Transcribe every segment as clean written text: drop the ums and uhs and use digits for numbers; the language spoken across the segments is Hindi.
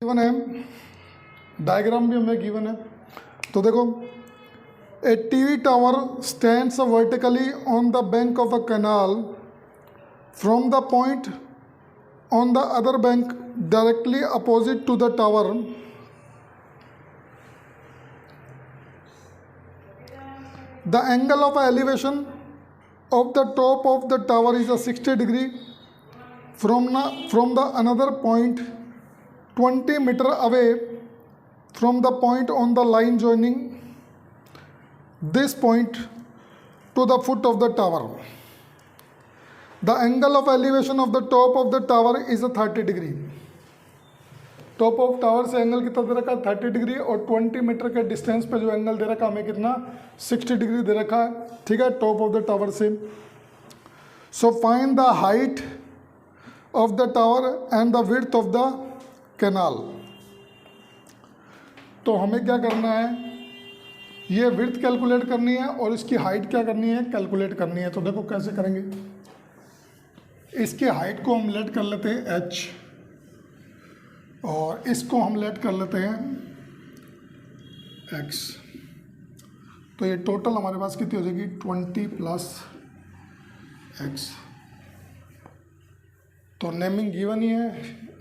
गिवन है, डायग्राम भी हमें गिवन है। तो देखो, a TV tower stands vertically on the bank of a canal from the point on the other bank directly opposite to the tower. The angle of elevation of the top of the tower is a 60 degree from the another point 20 meter away from the point on the line joining this point to the foot of the tower. The angle of elevation of the top of the tower is a 30 degree. Top of tower से एंगल कितना दे रखा है 30 डिग्री, और 20 मीटर के डिस्टेंस पे जो एंगल दे रखा है हमें कितना 60 डिग्री दे रखा है, ठीक है, टॉप ऑफ द टावर से। So find the height of the tower and the width of the canal. तो हमें क्या करना है, ये विड्थ कैलकुलेट करनी है और इसकी हाइट क्या करनी है, कैलकुलेट करनी है। तो देखो कैसे करेंगे, इसकी हाइट को हम लेट कर लेते हैं h, और इसको हम लेट कर लेते हैं x। तो ये टोटल हमारे पास कितनी हो जाएगी 20 प्लस x। तो नेमिंग गिवन ही है,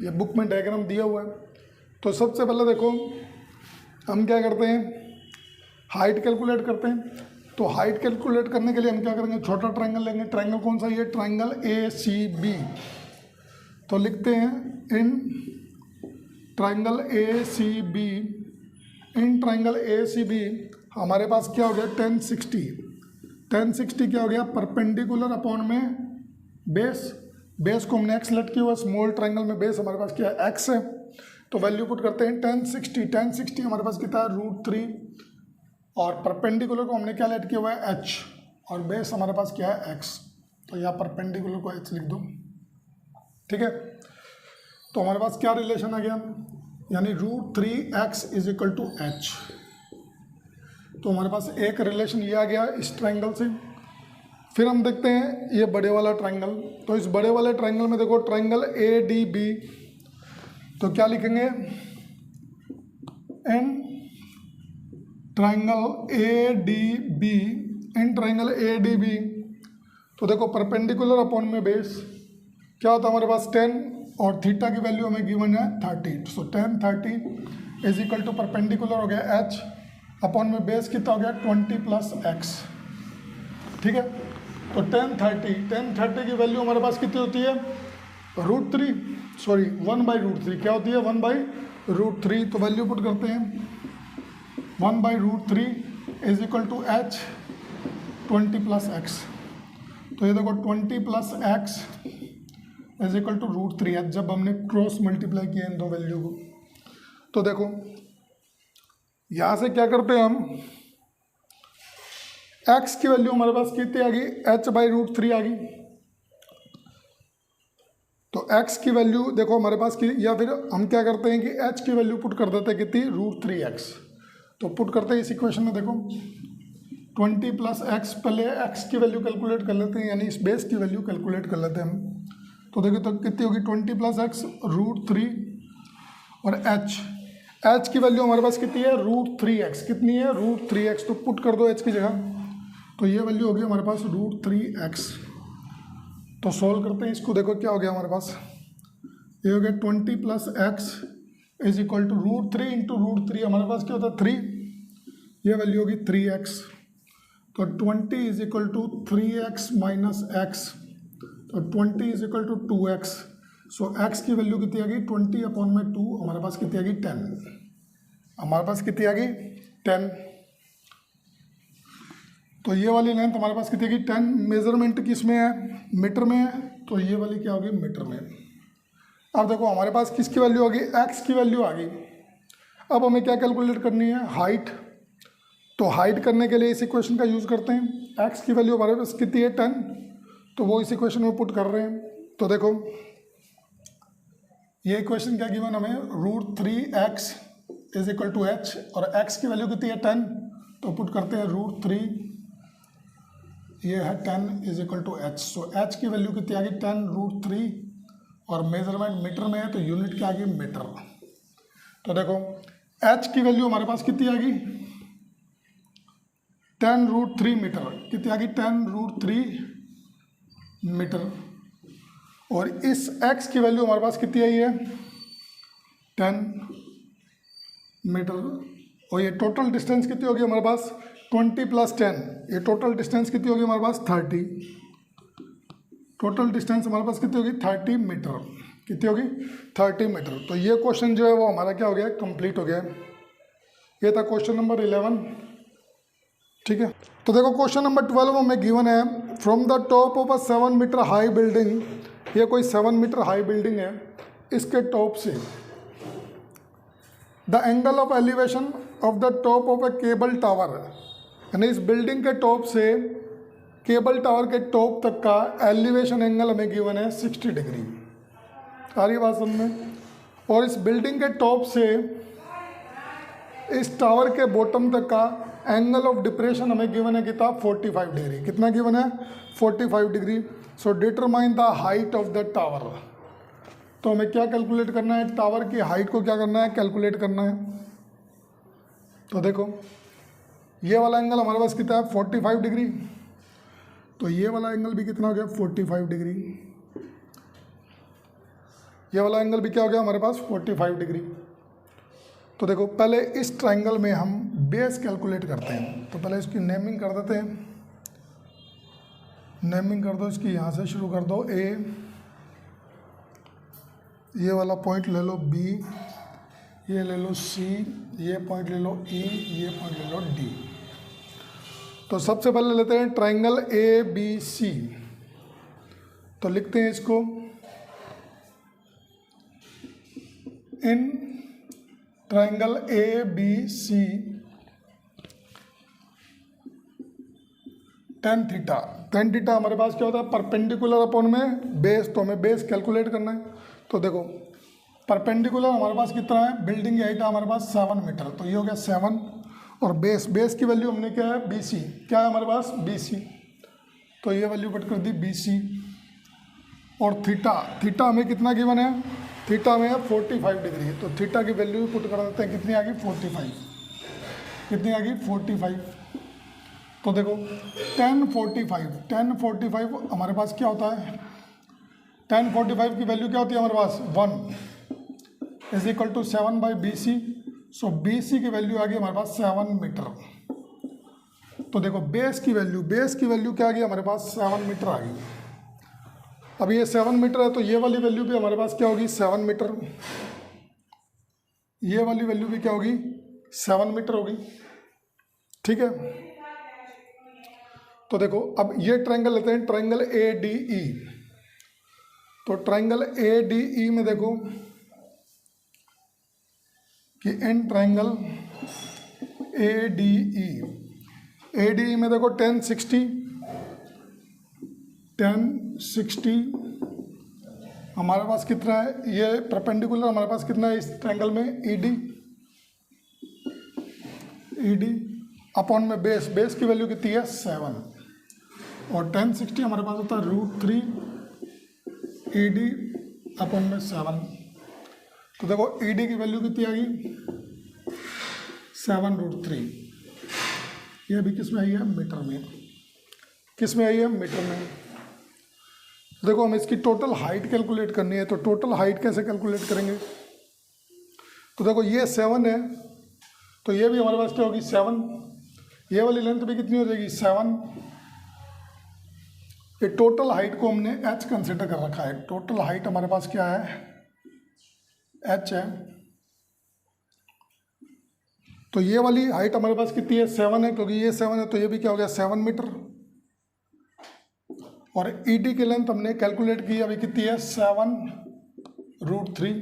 ये बुक में डायग्राम दिया हुआ है। तो सबसे पहले देखो हम क्या करते हैं, हाइट कैलकुलेट करते हैं। तो हाइट कैलकुलेट करने के लिए हम क्या करेंगे, छोटा ट्रायंगल लेंगे। ट्रायंगल कौन सा, ये ट्रायंगल ACB। तो लिखते हैं in triangle ACB, in triangle ACB हमारे पास क्या हो गया 1060। 1060 क्या हो गया, परपेंडिकुलर अपॉन में बेस। बेस को हमने x लेट किया हुआ, स्मॉल ट्रायंगल में बेस हमारे पास क्या है x है। तो वैल्यू पुट करते हैं 1060। 1060 हमारे पास कितना है √3, और परपेंडिकुलर को हमने क्या लेट किया हुआ है h, और बेस हमारे पास क्या है x। तो यहाँ परपेंडिकुलर को h लिख दो, ठीक है। तो हमारे पास क्या रिलेशन आ गया, यानी √3x is equal to h। तो हमारे पास एक रिलेशन ये आ गया इस ट्रायंगल से। फिर हम देखते हैं ये बड़े वाला ट्रायंगल। तो इस बड़े वाले ट्रायंगल में देखो ट्रायंगल ADB, तो क्या लिखेंगे, in triangle ADB, in triangle ADB। तो देखो परपेंडिकुलर अपॉन में बेस क्या होता है हमारे पास 10, और थीटा की वैल्यू हमें गिवन है 30। सो 1030 इज इक्वल टू परपेंडिकुलर हो गया h, अपॉन में बेस कितना हो गया 20 प्लस x, ठीक है। तो 1030 की वैल्यू हमारे पास कितनी होती है 1/√3, क्या होती है 1/√3। तो वैल्यू पुट करते हैं 1/√3 is equal to h 20 plus x। तो ये देखो 20 plus x is equal to √3h, जब हमने क्रॉस मल्टीप्लाई किया इन दो वैल्यू को। तो देखो यहाँ से क्या करते हैं हम, x की वैल्यू हमारे पास कितनी आ गई h/√3 आ गई। तो x की वैल्यू देखो हमारे पास की, या फिर हम क्या करते हैं कि h की वैल्यू पुट कर देते हैं कितनी √3x। तो पुट करते हैं इस इक्वेशन में, देखो 20 प्लस x, पहले x की वैल्यू कैलकुलेट कर लेते हैं, यानी इस बेस की वैल्यू कैलकुलेट कर लेते हैं हम। तो देखो तो कितनी होगी 20 प्लस x √3, और h की वैल्यू हमारे पास कितनी है √3x, कितनी है √3x। तो पुट कर दो h की जगह, तो ये वैल्यू होगी हमारे पास √3x। तो सॉल्व करते हैं इसको, देखो क्या हो गया हमारे पास, ये हो गया 20 plus x is equal to √3 into √3, हमारे पास क्या होता है 3, ये वैल्यू होगी 3x। तो 20 is equal to 3x minus x, तो 20 is equal to 2x। So x की वैल्यू कितनी आ गई 20 अपॉन में 2, हमारे पास कितनी आ गई 10, हमारे पास कितनी आ गई 10। तो ये वाली लेंथ हमारे पास कितनी आ गई 10। मेजरमेंट किस में है, मीटर में है, तो ये वाली क्या होगी मीटर में। अब देखो हमारे पास किसकी वैल्यू आ गई, x की वैल्यू आ गई। अब हमें क्या कैलकुलेट करनी है, हाइट। तो हाइट करने के लिए इस इक्वेशन का यूज़ करते हैं। x की वैल्यू हमारे पास कितनी है 10, तो वो इस इक्वेशन में पुट कर रहे हैं। तो देखो ये इक्वेशन क्या गिवन हमें, √3x is equal to h, और x की वैल्यू कितनी है 10, तो पुट करते हैं √3, ये है 10 is equal to h। So h की वैल्यू कितनी आ गई 10 √3, और मेजरमेंट मीटर में है तो यूनिट क्या आ गई मीटर। तो देखो h की वैल्यू हमारे पास कितनी आ गई 10√3 मीटर, कितनी आ गई 10√3 मीटर। और इस x की वैल्यू हमारे पास कितनी आई है 10 मीटर। और ये टोटल डिस्टेंस कितनी होगी हमारे पास 20 + 10, ये टोटल डिस्टेंस कितनी होगी हमारे पास 30। टोटल डिस्टेंस हमारे पास कितनी होगी 30 मीटर, कितनी होगी 30 मीटर। तो ये क्वेश्चन जो है वो हमारा क्या हो गया कंप्लीट हो गया। ये था क्वेश्चन नंबर 11, ठीक है। तो देखो क्वेश्चन नंबर 12 में गिवन है from the top of a 7 metre high building, ये कोई 7 मीटर हाई बिल्डिंग है, इसके टॉप से the angle of elevation of the top of A cable tower, यानी इस बिल्डिंग के टॉप से केबल टावर के टॉप तक का एलिवेशन एंगल हमें गिवन है 60 डिग्री। आ रही बात समझ में। और इस बिल्डिंग के टॉप से इस टावर के बॉटम तक का एंगल ऑफ डिप्रेशन हमें गिवन है कितना 45 डिग्री। कितना गिवन है 45 degree. So determine the height of the tower. तो हमें क्या कैलकुलेट करना है, टावर की हाइट को क्या करना है कैलकुलेट करना है। तो देखो ये वाला एंगल हमारे पास कितना है 45 डिग्री, तो ये वाला एंगल भी कितना हो गया 45 डिग्री। ये वाला एंगल भी क्या हो गया हमारे पास 45 डिग्री। तो देखो पहले इस ट्रायंगल में हम बेस कैलकुलेट करते हैं। तो पहले इसकी नेमिंग कर देते हैं, नेमिंग कर दो इसकी, यहाँ से शुरू कर दो ए, ये वाला पॉइंट ले लो बी, ये ले लो सी, ये पॉइंट ले लो ई, ये पॉइंट ले लो डी। तो सबसे पहले लेते हैं ट्रायंगल ए बी सी। तो लिखते हैं इसको in triangle A B C tan theta. tan theta हमारे पास क्या होता है परपेंडिकुलर अपॉन में बेस, तो हमें बेस कैलकुलेट करना है। तो देखो परपेंडिकुलर हमारे पास कितना है, बिल्डिंग की हाइट है हमारे पास 7 मीटर, तो ये हो गया 7। और बेस, बेस की वैल्यू हमने क्या है BC, क्या है हमारे पास BC, तो ये वैल्यू पुट कर दी BC। और थीटा, थीटा हमें कितना गिवन है, थीटा में है 45 डिग्री, तो थीटा की वैल्यू पुट कर देते हैं, कितनी आ गई 45, कितनी आ गई 45। तो देखो tan 45 हमारे पास क्या होता है, tan 45 की वैल्यू क्या होती है हमारे पास 1 = 7/BC। सो BC की वैल्यू आ गई हमारे पास 7 मीटर। तो देखो बेस की वैल्यू क्या आ गई हमारे पास 7 मीटर आ गई। अब ये 7 मीटर है तो ये वाली वैल्यू भी हमारे पास क्या होगी 7 मीटर, ये वाली वैल्यू भी क्या होगी 7 मीटर होगी, ठीक है। तो देखो अब ये ट्रायंगल लेते हैं, ट्रायंगल ADE। तो ट्रायंगल ADE में देखो कि इन ट्रायंगल ADE में देखो tan 60 हमारे पास कितना है, ये परपेंडिकुलर हमारे पास कितना है इस ट्रायंगल में ED अपॉन में बेस, बेस की वैल्यू कितनी है 7। और tan 60 हमारे पास होता है √3 ED अपॉन में 7। तो देखो ED की वैल्यू कितनी आ गई 7√3। ये भी किस में आई है मीटर में, किस में आई है मीटर में। देखो हमें इसकी टोटल हाइट कैलकुलेट करनी है, तो टोटल हाइट कैसे कैलकुलेट करेंगे। तो देखो ये 7 है, तो ये भी हमारे पास क्या होगी 7, ये वाली लेंथ भी कितनी हो जाएगी 7। ये टोटल हाइट को हमने h कंसिडर कर रखा है, टोटल हाइट हमारे पास क्या है h है। तो ये वाली हाइट हमारे पास कितनी है 7 है, क्योंकि ये 7 है तो ये भी क्या हो गया 7 मीटर। और ED की लेंथ हमने कैलकुलेट की अभी कितनी है 7√3।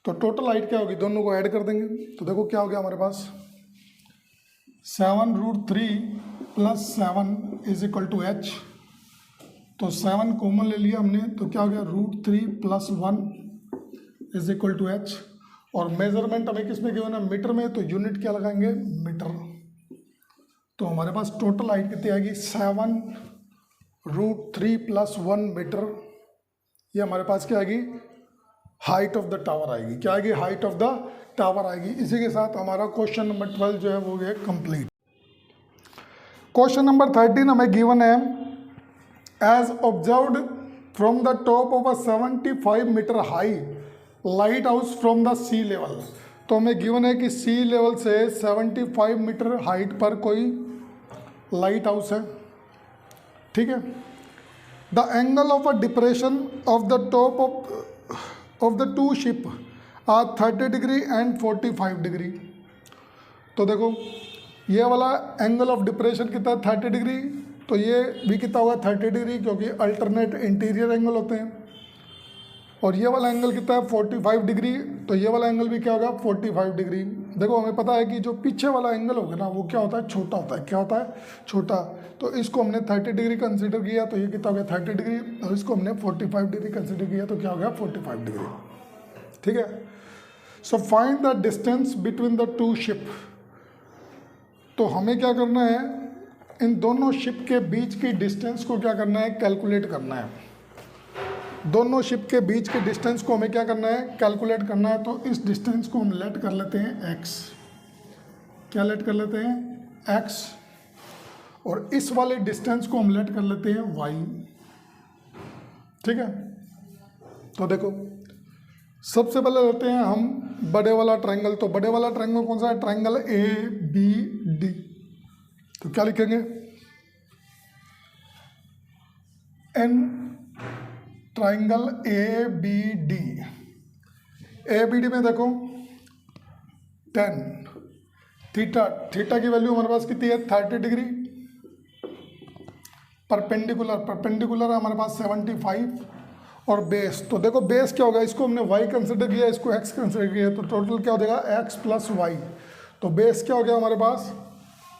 तो टोटल हाइट क्या होगी, दोनों को ऐड कर देंगे। तो देखो क्या हो गया हमारे पास 7√3 + 7 = h। तो 7 कॉमन ले लिया हमने, तो क्या हो गया √3 + 1 = h। और मेजरमेंट हमें किस में गिवन है मीटर में, तो यूनिट क्या लगाएंगे मीटर। तो हमारे पास टोटल हाइट कितनी आएगी 7√3 + 1 मीटर। ये हमारे पास क्या आएगी हाइट ऑफ द टावर आएगी। क्या आएगी? हाइट ऑफ द टावर आएगी। इसी के साथ हमारा क्वेश्चन नंबर 12 जो है वो गया कंप्लीट। क्वेश्चन नंबर 13 हमें गिवन है, as observed from the top of a 75 metre high lighthouse from the sea level. तो हमें गिवन है कि सी लेवल से 75 मीटर हाइट पर कोई लाइट हाउस है, ठीक है। The angle of a depression of the top of the two ship are 30 degree and 45 degree. तो देखो ये वाला एंगल ऑफ डिप्रेशन कितना है? 30 डिग्री। तो ये भी कितना होगा? 30 डिग्री, क्योंकि अल्टरनेट इंटीरियर एंगल होते हैं। और ये वाला एंगल कितना है? 45 डिग्री। तो ये वाला एंगल भी क्या होगा? 45 डिग्री। देखो हमें पता है कि जो पीछे वाला एंगल होगा ना वो क्या होता है? छोटा होता है। क्या होता है? छोटा। तो इसको हमने 30 डिग्री कंसीडर किया, तो ये कितना हो गया? 30 डिग्री। और इसको हमने 45 डिग्री कंसीडर किया, तो क्या हो गया? 45 डिग्री, ठीक है। So find the distance between the two ship. तो हमें क्या करना है? इन दोनों शिप के बीच की डिस्टेंस को क्या करना है? कैलकुलेट करना है। दोनों शिप के बीच के डिस्टेंस को हमें क्या करना है? कैलकुलेट करना है। तो इस डिस्टेंस को हम लेट कर लेते हैं x। क्या लेट कर लेते हैं? x। और इस वाले डिस्टेंस को हम लेट कर लेते हैं y, ठीक है। तो देखो सबसे पहले लेते हैं हम बड़े वाला ट्रायंगल। तो बड़े वाला ट्रायंगल कौन सा है? Triangle ABD। तो क्या लिखेंगे? An triangle ABD। ABD में देखो 10 थीटा। थीटा की वैल्यू हमारे पास कितनी है? 30 डिग्री। परपेंडिकुलर है हमारे पास 75। और बेस, तो देखो बेस क्या होगा? इसको हमने y कंसिडर किया, इसको x कंसिडर किया, तो टोटल क्या हो जाएगा? x plus y. तो बेस क्या हो गया हमारे पास?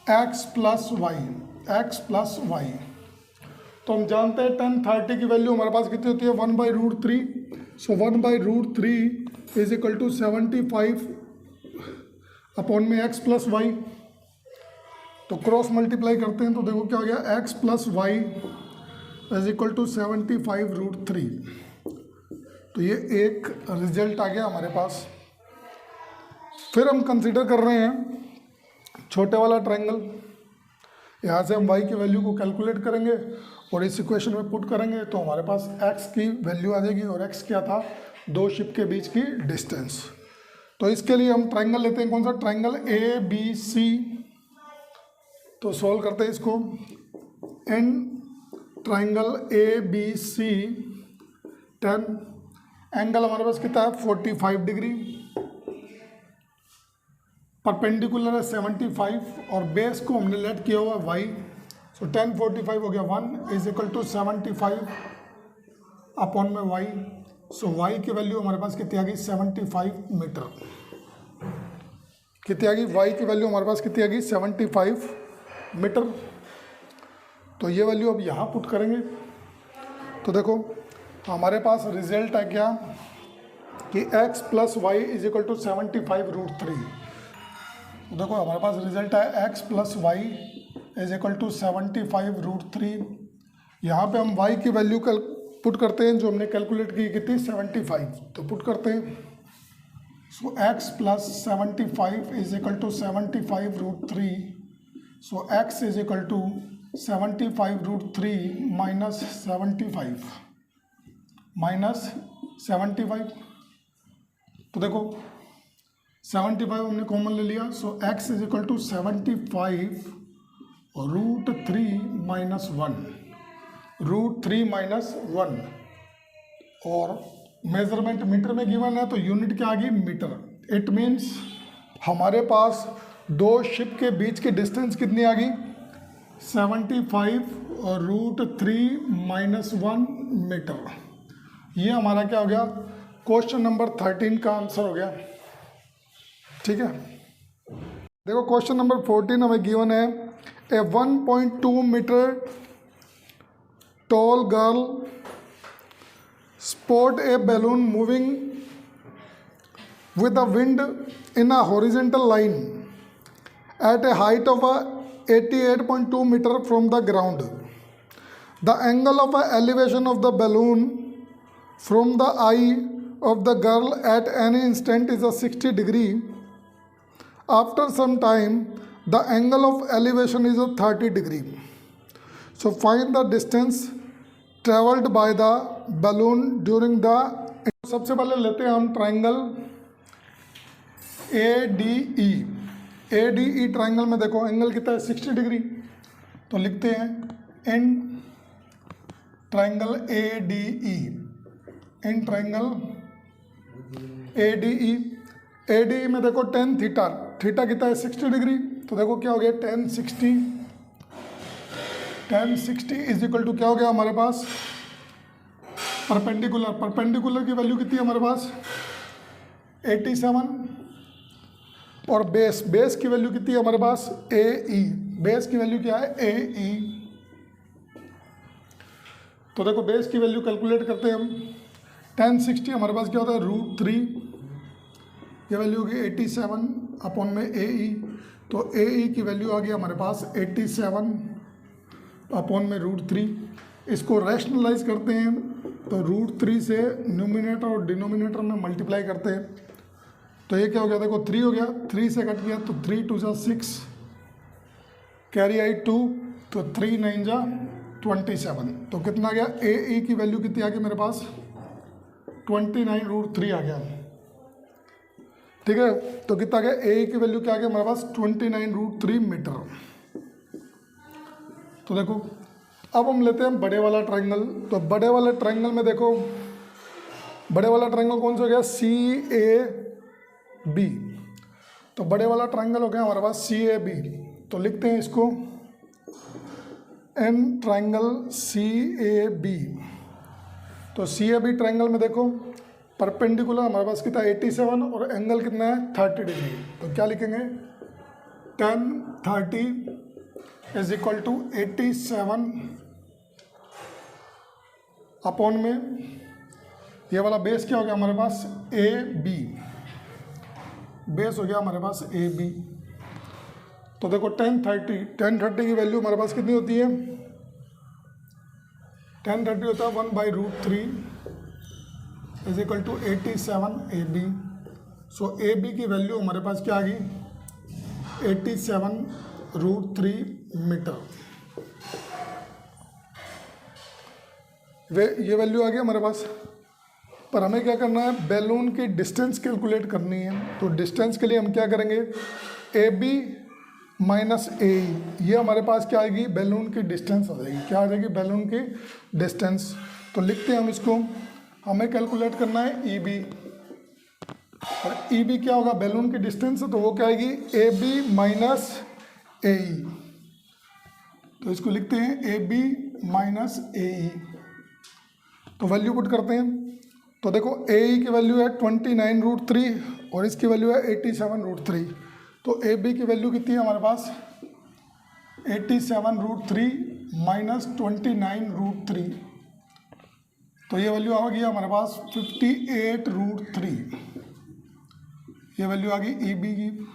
x plus y. तो हम जानते हैं 10 30 की वैल्यू हमारे पास कितनी होती है? 1/√3। So 1/√3 is equal to 75 upon में x प्लस वाई। तो क्रॉस मल्टीप्लाई करते हैं, तो देखो क्या हो गया? x plus y is equal to 75√3। तो ये एक रिजल्ट आ गया हमारे पास। फिर हम कंसीडर कर रहे हैं छोटे वाला ट्रायंगल। यहाँ से हम y की वैल्यू को कैलकुलेट करेंगे और इस इक्वेशन में पुट करेंगे, तो हमारे पास x की वैल्यू आ जाएगी। और x क्या था? दो शिप के बीच की डिस्टेंस। तो इसके लिए हम ट्रायंगल लेते हैं, कौन सा? Triangle ABC। तो सॉल्व करते हैं इसको। एन ट्रायंगल ABC 10, एंगल हमारे पास कितना है? 45 डिग्री। परपेंडिकुलर है 75 और बेस को हमने लेट किया हुआ y। सो 10 45 हो गया 1 इज इक्वल टू 75 अपॉन में y। सो y की वैल्यू हमारे पास कितनी आ गई? 75 मीटर। कितनी आ गई? y की वैल्यू हमारे पास कितनी आ गई? 75 मीटर। तो ये वैल्यू अब यहाँ पुट करेंगे, तो देखो हमारे पास रिजल्ट है क्या कि x plus y is equal to 75√3। देखो हमारे पास रिजल्ट है x plus y is equal to 75√3। यहाँ पे हम y की वैल्यू पुट करते हैं जो हमने कैलकुलेट की कितनी? 75। तो पुट करते हैं। So x plus 75 is equal to 75√3। So x is equal to 75√3 minus 75। तो देखो 75 हमने कॉमन ले लिया। So x is equal to 75√3 minus 1। √3 minus 1। और मेजरमेंट मीटर में गिवन है, तो यूनिट क्या आ गई? मीटर। इट मीन्स हमारे पास दो शिप के बीच की डिस्टेंस कितनी आ गई? 75√3 माइनस 1 मीटर। ये हमारा क्या हो गया? क्वेश्चन नंबर 13 का आंसर हो गया, ठीक है। देखो क्वेश्चन नंबर 14 हमें गिवन है, a 1.2 metre tall girl spot a balloon moving with the wind in a horizontal line at a height of 88.2 meter from the ground. The angle of elevation of the balloon from the eye of the girl at any instant is a 60 degree. After some time, the angle of elevation is a 30 degree. So find the distance traveled by the balloon during the. सबसे पहले लेते हैं हम ट्राइंगल ADE. ADE ट्राइंगल में देखो एंगल कितना है 60 डिग्री, तो लिखते हैं in triangle ADE, in triangle ADE. ADE में देखो tan थीटा, थीटा कितना है 60 डिग्री, तो देखो क्या हो गया tan 60 इज इक्वल टू क्या हो गया हमारे पास परपेंडिकुलर. परपेंडिकुलर की वैल्यू कितनी है हमारे पास 87, और बेस की वैल्यू कितनी है हमारे पास AE. बेस की वैल्यू क्या है AE. तो देखो बेस की वैल्यू कैलकुलेट करते हैं हम. tan 60 हमारे पास क्या होता है √3, ये वैल्यू होगी 87 अपॉन में AE. तो AE की वैल्यू आ गई हमारे पास 87 अपॉन में √3. इसको रैशनलाइज करते हैं तो √3 से न्यूमिनेटर और डिनोमिनेटर में मल्टीप्लाई करते हैं, तो ये क्या हो गया देखो 3 हो गया, 3 से कट गया तो 3 2 जा 6, कैरी आई 2, तो 3 9 जा 27. तो कितना आ गया AE की वैल्यू कितनी आ गई मेरे पास 29√3 आ गया. ठीक है, तो कितना आ गया AE की वैल्यू क्या आ गया हमारे पास 29√3 मीटर. तो देखो अब हम लेते हैं बड़े वाला ट्रायंगल. तो बड़े वाले ट्रायंगल में देखो बड़े वाला ट्रायंगल कौन सा हो गया CAB. तो बड़े वाला ट्रायंगल हो गया हमारे पास CAB. तो लिखते हैं इसको एन ट्रायंगल CAB. तो CAB ट्रायंगल में देखो परपेंडिकुलर हमारे पास कितना 87 और एंगल कितना है 30 डिग्री. तो क्या लिखेंगे tan 30 is equal to 87 upon में ये वाला बेस क्या हो गया हमारे पास AB. बेस हो गया हमारे पास AB. तो देखो tan 30 की वैल्यू हमारे पास कितनी होती है tan 30 होता है 1/√3 is equal to 87 AB. So AB की वैल्यू हमारे पास क्या आ गई 87√3 मीटर. ये वैल्यू आ गई हमारे पास. पर हमें क्या करना है बैलून की डिस्टेंस कैलकुलेट करनी है. तो डिस्टेंस के लिए हम क्या करेंगे AB माइनस AE, ये हमारे पास क्या आएगी बैलून की डिस्टेंस आ जाएगी. क्या आ जाएगी बैलून की डिस्टेंस. तो लिखते हैं हम इसको, हमें कैलकुलेट करना है EB. और EB क्या होगा बैलून की डिस्टेंस, तो वो क्या आएगी AB माइनस AE. तो इसको लिखते हैं AB माइनस AE. तो वैल्यू पुट करते हैं. तो देखो AE की वैल्यू है 29√3 और इसकी वैल्यू है 87√3. तो AB की वैल्यू कितनी है हमारे पास 87√3 माइनस 29√3. तो ये वैल्यू आ गई हमारे पास 58√3. ये वैल्यू आ गई EB की.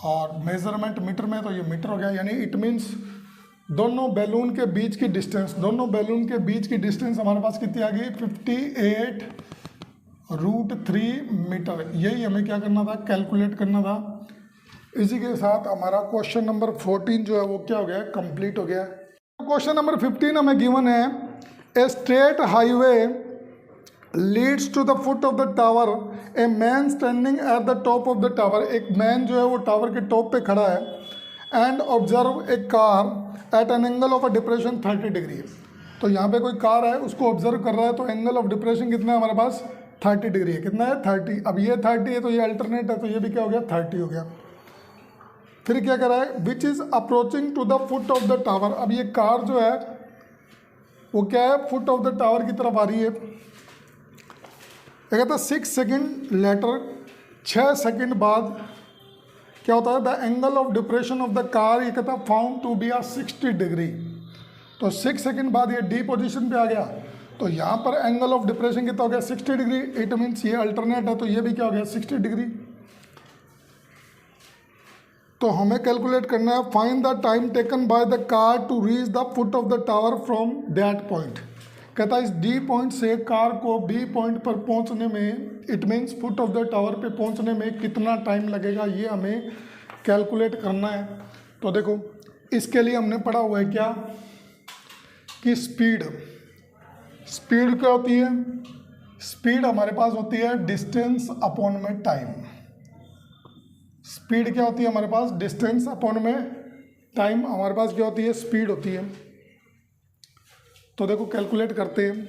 और मेजरमेंट मीटर में तो ये मीटर हो गया, यानी इट मीन्स दोनों बैलून के बीच की डिस्टेंस हमारे पास कितनी आ गई 58√3 मीटर. यही हमें क्या करना था कैलकुलेट करना था. इसी के साथ हमारा क्वेश्चन नंबर 14 जो है वो क्या हो गया कंप्लीट हो गया. क्वेश्चन नंबर 15 हमें गिवन है a straight highway leads to the foot of the tower, a man standing at the top of the tower. एक मैन जो है वो टावर के टॉप पे खड़ा है and observe a car at an angle of a depression 30 degree. तो यहाँ पे कोई कार है उसको ऑब्जर्व कर रहा है, तो एंगल ऑफ डिप्रेशन कितना है हमारे पास 30 डिग्री है. कितना है 30. अब ये 30 है तो ये अल्टरनेट है, तो ये भी क्या हो गया 30 हो गया. फिर क्या कर रहा है which is approaching to the foot of the tower. अब ये कार जो है वो क्या है फुट ऑफ द टावर की तरफ आ रही है. क्या कहता है 6 सेकेंड लेटर, 6 सेकेंड बाद क्या होता है the angle of depression of the car, ये कहता है found to be a 60 degree. तो 6 सेकेंड बाद ये डी पोजीशन पे आ गया, तो यहाँ पर एंगल ऑफ डिप्रेशन कितना हो गया 60 डिग्री. इट मीन्स ये अल्टरनेट है, तो ये भी क्या हो गया 60 डिग्री. तो हमें कैलकुलेट करना है find the time taken by the car to reach the foot of the tower from that point. कहता है इस डी पॉइंट से कार को बी पॉइंट पर पहुंचने में, it means foot of the tower पे पहुंचने में कितना टाइम लगेगा, ये हमें कैलकुलेट करना है। तो देखो इसके लिए हमने पढ़ा हुआ है क्या कि स्पीड क्या होती है, स्पीड हमारे पास होती है डिस्टेंस अपॉन में टाइम। स्पीड क्या होती है हमारे पास, डिस्टेंस अपॉन में टाइम हमारे पास क्या होती है, स्पीड होती है। तो देखो कैलकुलेट करते हैं,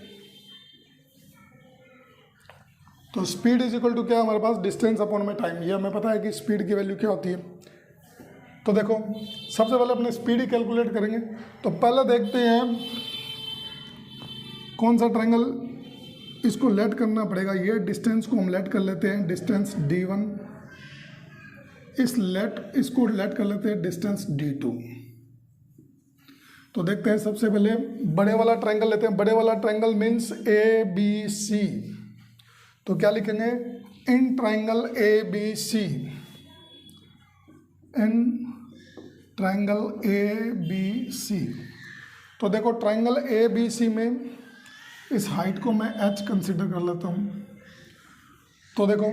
तो स्पीड इज इक्वल टू क्या हमारे पास, डिस्टेंस अपॉन में टाइम। ये हमें पता है कि स्पीड की वैल्यू क्या होती है। तो देखो सबसे पहले अपने स्पीड ही कैलकुलेट करेंगे। तो पहले देखते हैं कौन सा ट्रायंगल इसको लेट करना पड़ेगा। ये डिस्टेंस को हम लेट कर लेते हैं, डिस्टेंस d1, इसको लेट कर लेते हैं डिस्टेंस d2। तो देखते हैं सबसे पहले बड़े वाला ट्रायंगल लेते हैं। बड़े वाला ट्रायंगल मीन्स ABC। तो क्या लिखेंगे, in triangle ABC, in triangle ABC। तो देखो ट्रायंगल ABC में इस हाइट को मैं h कंसिडर कर लेता हूँ। तो देखो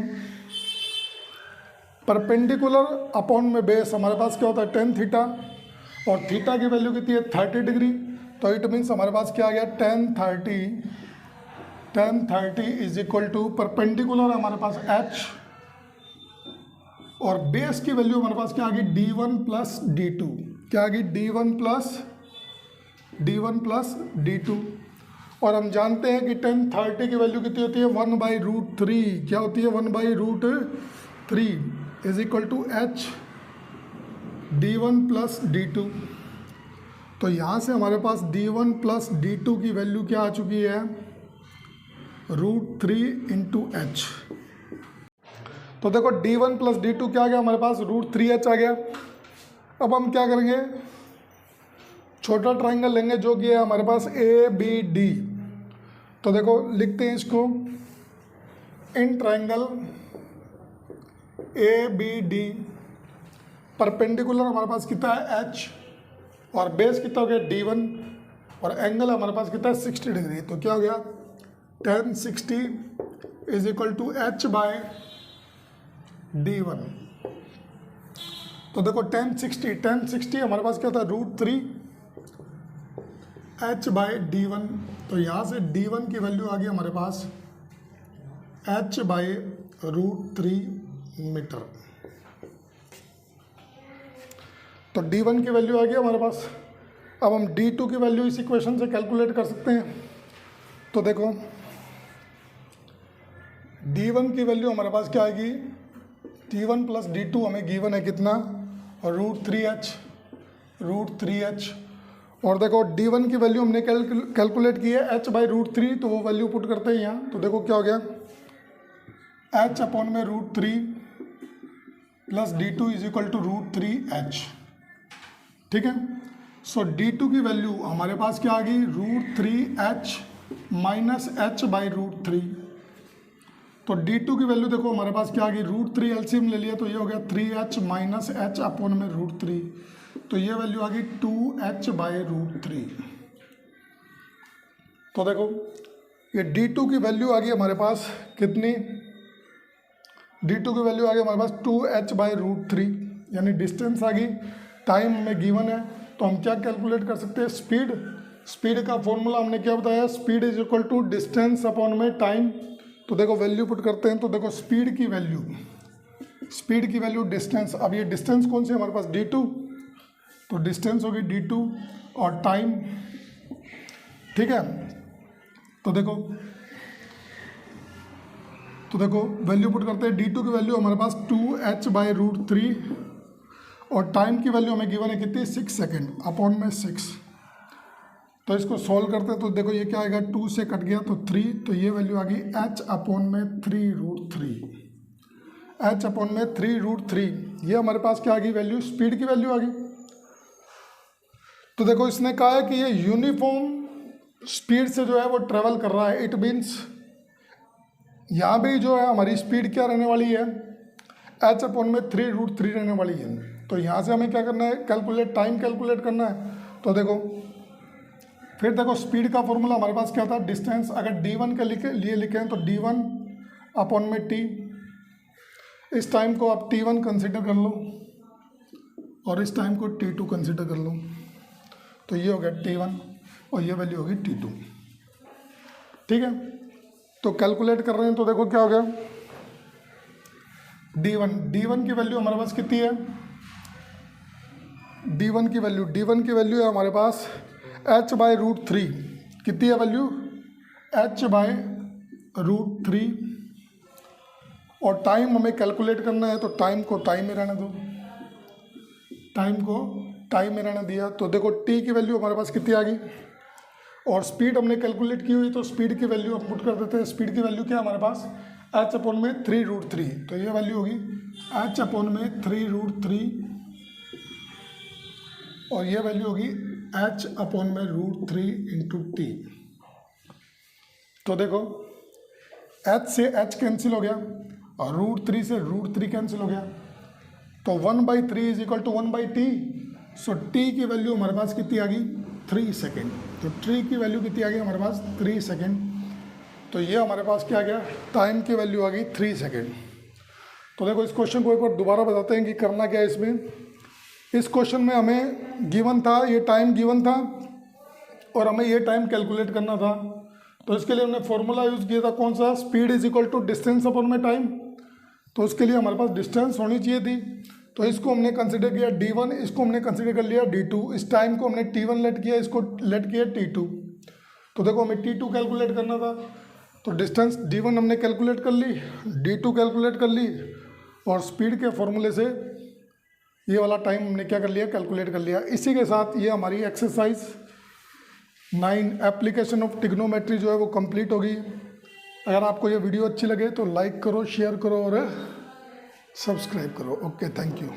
परपेंडिकुलर अपॉन में बेस हमारे पास क्या होता है, tan थीटा, और थीटा की वैल्यू कितनी है, 30 डिग्री। तो इट मीन्स हमारे पास क्या आ गया, tan 30 is equal to perpendicular हमारे पास h, और बेस की वैल्यू हमारे पास क्या आ गई, d1 प्लस d2। क्या आ गई, d1 प्लस d2। और हम जानते हैं कि tan 30 की वैल्यू कितनी होती है, 1/√3। क्या होती है, 1/√3 is equal to h d1 plus d2। तो यहाँ से हमारे पास d1 प्लस d2 की वैल्यू क्या आ चुकी है, √3 इंटू h। तो देखो d1 प्लस d2 क्या आ गया हमारे पास, √3h आ गया। अब हम क्या करेंगे, छोटा ट्रायंगल लेंगे जो कि है हमारे पास ABD। तो देखो लिखते हैं इसको, इन ट्रायंगल ABD परपेंडिकुलर हमारे पास कितना है, h, और बेस कितना हो गया, d1, और एंगल हमारे पास कितना है, 60 डिग्री। तो क्या हो गया, tan 60 is equal to h by d1। तो देखो tan 60 हमारे पास क्या था, √3 h बाय d1। तो यहाँ से d1 की वैल्यू आ गई हमारे पास h बाय √3 मीटर। तो d1 की वैल्यू आ गई हमारे पास। अब हम d2 की वैल्यू इस इक्वेशन से कैलकुलेट कर सकते हैं। तो देखो d1 की वैल्यू हमारे पास क्या आएगी, d1 प्लस d2 हमें गिवन है कितना, √3h। और देखो d1 की वैल्यू हमने कैलकुलेट की है h बाई √3, तो वो वैल्यू पुट करते हैं यहाँ। तो देखो क्या हो गया, h अपॉन में √3 plus d2 is equal to √3h। ठीक है, सो d2 की वैल्यू हमारे पास क्या आ गई, √3h माइनस h बाई √3। तो d2 की वैल्यू देखो हमारे पास क्या आ गई, √3 एलसीएम ले लिया तो ये हो गया 3h माइनस h अपॉन में √3। तो ये वैल्यू आ गई 2h बाई √3। तो देखो ये d2 की वैल्यू आ गई हमारे पास कितनी, d2 की वैल्यू आ गई हमारे पास 2h बाई √3, यानी डिस्टेंस आ गई, टाइम हमें गिवन है। तो हम क्या कैलकुलेट कर सकते हैं, स्पीड का फॉर्मूला हमने क्या बताया, speed is equal to distance upon में टाइम। तो देखो वैल्यू पुट करते हैं। तो देखो स्पीड की वैल्यू डिस्टेंस, अब ये डिस्टेंस कौन सी है हमारे पास, d2, तो डिस्टेंस होगी d2 और टाइम। ठीक है, तो देखो वैल्यू पुट करते हैं, d2 की वैल्यू हमारे पास 2h बाई √3 और टाइम की वैल्यू हमें गिवन है कितनी, 6 सेकेंड अपॉन में 6। तो इसको सॉल्व करते हैं। तो देखो ये क्या आएगा, 2 से कट गया तो 3, तो ये वैल्यू आ गई h अपॉन में 3√3, h अपॉन में 3√3। ये हमारे पास क्या आ गई वैल्यू, स्पीड की वैल्यू आ गई। तो देखो इसने कहा है कि ये यूनिफॉर्म स्पीड से जो है वो ट्रेवल कर रहा है। इट मीन्स यहाँ भी जो है हमारी स्पीड क्या रहने वाली है, h अपॉन में 3√3 रहने वाली है। तो यहाँ से हमें क्या करना है, टाइम कैलकुलेट करना है। तो देखो फिर देखो स्पीड का फॉर्मूला हमारे पास क्या था, डिस्टेंस अगर d1 के लिए लिखें तो d1 अपॉन में t, इस टाइम को आप t1 कंसिडर कर लो और इस टाइम को t2 कंसिडर कर लो, तो ये हो गया t1 और ये वैल्यू होगी t2। ठीक है, तो कैलकुलेट कर रहे हैं तो देखो क्या हो गया, d1 की वैल्यू हमारे पास कितनी है, d1 की वैल्यू है हमारे पास h/√3, कितनी है वैल्यू, h/√3, और टाइम हमें कैलकुलेट करना है तो टाइम को टाइम में रहने दो, टाइम में रहने दिया, तो देखो t की वैल्यू हमारे पास कितनी आ गई, और स्पीड हमने कैलकुलेट की हुई तो स्पीड की वैल्यू हम पुट कर देते हैं। स्पीड की वैल्यू क्या है हमारे पास, h/3√3, तो ये वैल्यू होगी h/3√3 और ये वैल्यू होगी h/√3 इंटू t। तो देखो h से h कैंसिल हो गया और √3 से √3 कैंसिल हो गया, तो 1/3 is equal to 1/t। So t की वैल्यू हमारे पास कितनी आ गई, 3 सेकेंड। तो t की वैल्यू कितनी आ गई हमारे पास, 3 सेकेंड। तो ये हमारे पास क्या आ गया, टाइम की वैल्यू आ गई 3 सेकेंड। तो देखो इस क्वेश्चन को एक बार दोबारा बताते हैं कि करना क्या है इसमें। इस क्वेश्चन में हमें गिवन था, ये टाइम गिवन था और हमें ये टाइम कैलकुलेट करना था, तो इसके लिए हमने फॉर्मूला यूज़ किया था कौन सा, speed is equal to distance upon में टाइम। तो उसके लिए हमारे पास डिस्टेंस होनी चाहिए थी, तो इसको हमने कंसिडर किया d1, इसको हमने कंसिडर कर लिया d2, इस टाइम को हमने t1 लेट किया, इसको लेट किया t2। तो देखो हमें t2 कैलकुलेट करना था, तो डिस्टेंस d1 हमने कैलकुलेट कर ली, d2 कैलकुलेट कर ली, और स्पीड के फॉर्मूले से ये वाला टाइम हमने क्या कर लिया, कैलकुलेट कर लिया। इसी के साथ ये हमारी एक्सरसाइज 9 एप्लीकेशन ऑफ ट्रिग्नोमेट्री जो है वो कंप्लीट होगी। अगर आपको ये वीडियो अच्छी लगे तो लाइक करो, शेयर करो और सब्सक्राइब करो। Okay, thank you.